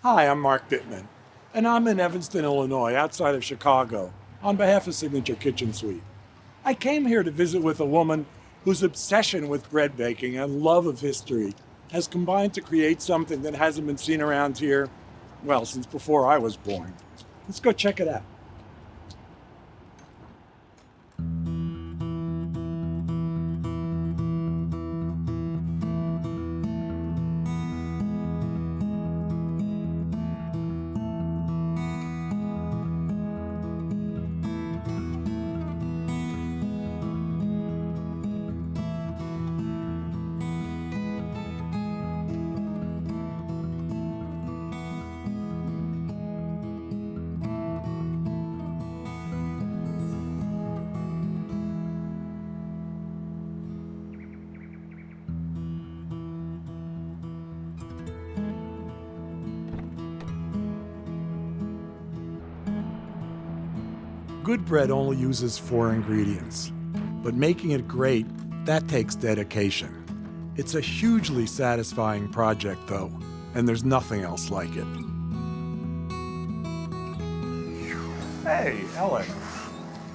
Hi, I'm Mark Bittman, and I'm in Evanston, Illinois, outside of Chicago, on behalf of Signature Kitchen Suite. I came here to visit with a woman whose obsession with bread baking and love of history has combined to create something that hasn't been seen around here, well, since before I was born. Let's go check it out. Good bread only uses 4 ingredients, but making it great, that takes dedication. It's a hugely satisfying project, though, and there's nothing else like it. Hey, Ellen.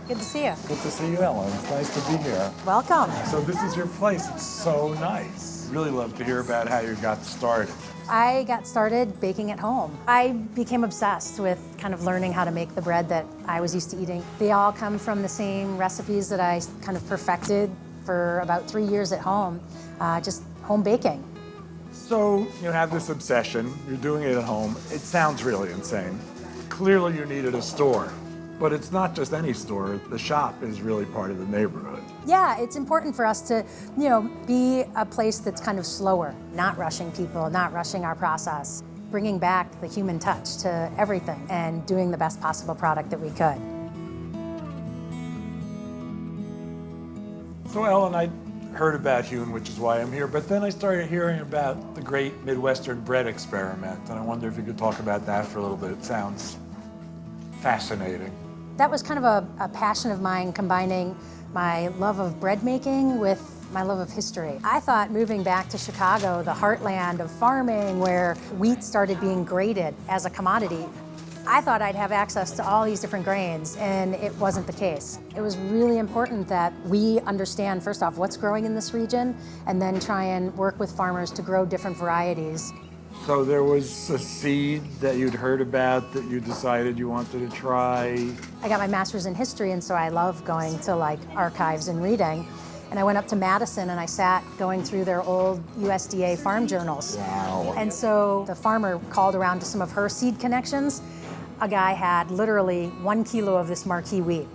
Good to see you. Good to see you, Ellen. It's nice to be here. Welcome. So this is your place. It's so nice. Really love to hear about how you got started. I got started baking at home. I became obsessed with kind of learning how to make the bread that I was used to eating. They all come from the same recipes that I kind of perfected for about 3 years at home, just home baking. So you have this obsession, you're doing it at home. It sounds really insane. Clearly you needed a store, but it's not just any store. The shop is really part of the neighborhood. Yeah, it's important for us to, be a place that's kind of slower, not rushing people, not rushing our process, bringing back the human touch to everything and doing the best possible product that we could. So Ellen, I heard about Hune, which is why I'm here, but then I started hearing about the great Midwestern bread experiment, and I wonder if you could talk about that for a little bit. It sounds fascinating. That was kind of a passion of mine, combining my love of bread making with my love of history. I thought moving back to Chicago, the heartland of farming where wheat started being graded as a commodity, I thought I'd have access to all these different grains, and it wasn't the case. It was really important that we understand, first off, what's growing in this region, and then try and work with farmers to grow different varieties. So there was a seed that you'd heard about that you decided you wanted to try. I got my master's in history, and so I love going to archives and reading. And I went up to Madison and I sat going through their old USDA farm journals. Wow. And so the farmer called around to some of her seed connections. A guy had literally 1 kilo of this marquee wheat.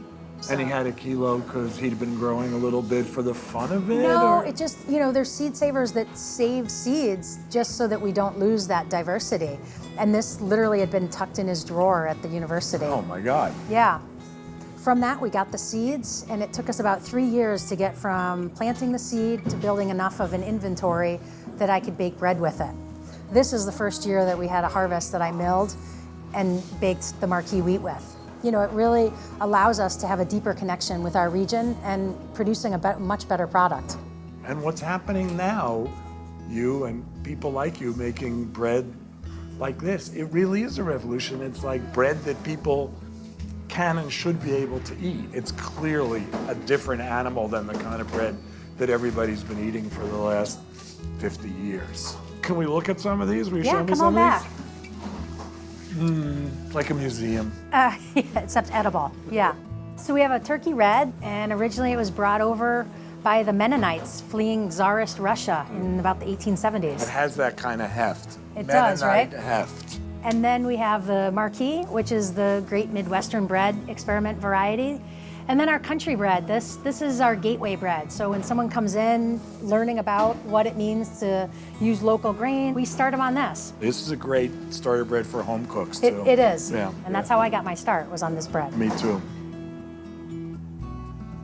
And he had a kilo because he'd been growing a little bit for the fun of it? No, or? it just, there's seed savers that save seeds just so that we don't lose that diversity. And this literally had been tucked in his drawer at the university. Oh my God. Yeah. From that, we got the seeds, and it took us about 3 years to get from planting the seed to building enough of an inventory that I could bake bread with it. This is the first year that we had a harvest that I milled and baked the marquee wheat with. It really allows us to have a deeper connection with our region and producing a much better product. And what's happening now, you and people like you making bread like this, it really is a revolution. It's like bread that people can and should be able to eat. It's clearly a different animal than the kind of bread that everybody's been eating for the last 50 years. Can we look at some of these? Will you show me come some on of back. these? Like a museum. Yeah, except edible, yeah. So we have a turkey red, and originally it was brought over by the Mennonites fleeing Tsarist Russia in about the 1870s. It has that kind of heft. It does, right? Mennonite heft. And then we have the Marquis, which is the great Midwestern bread experiment variety. And then our country bread, this is our gateway bread. So when someone comes in learning about what it means to use local grain, we start them on this. This is a great starter bread for home cooks, too. It is. Yeah. And that's how I got my start, was on this bread. Me too.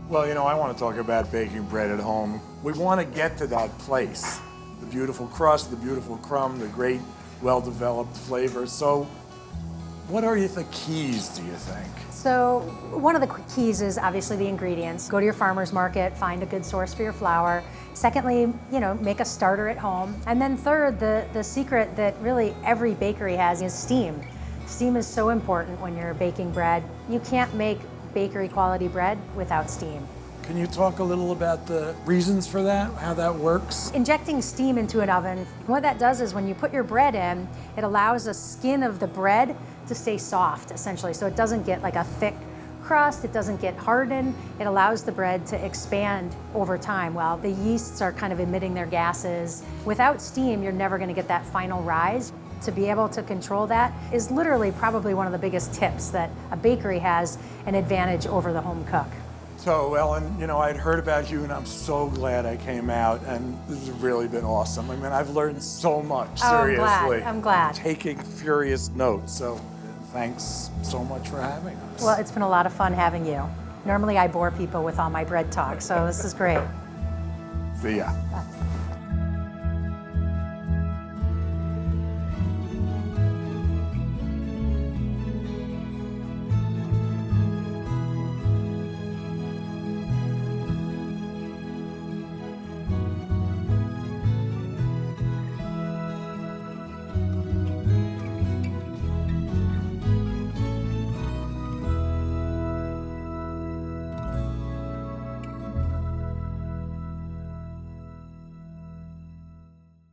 Well, I want to talk about baking bread at home. We want to get to that place. The beautiful crust, the beautiful crumb, the great, well-developed flavor. So What are the keys, do you think? So one of the keys is obviously the ingredients. Go to your farmer's market, find a good source for your flour. Secondly, make a starter at home. And then third, the secret that really every bakery has is steam. Steam is so important when you're baking bread. You can't make bakery quality bread without steam. Can you talk a little about the reasons for that, how that works? Injecting steam into an oven, what that does is when you put your bread in, it allows the skin of the bread to stay soft, essentially. So it doesn't get like a thick crust, it doesn't get hardened. It allows the bread to expand over time while the yeasts are kind of emitting their gases. Without steam, you're never gonna get that final rise. To be able to control that is literally probably one of the biggest tips that a bakery has an advantage over the home cook. So, Ellen, I'd heard about you and I'm so glad I came out, and this has really been awesome. I mean, I've learned so much, seriously. I'm glad. Taking furious notes, so thanks so much for having us. Well, it's been a lot of fun having you. Normally I bore people with all my bread talk, so this is great. See ya.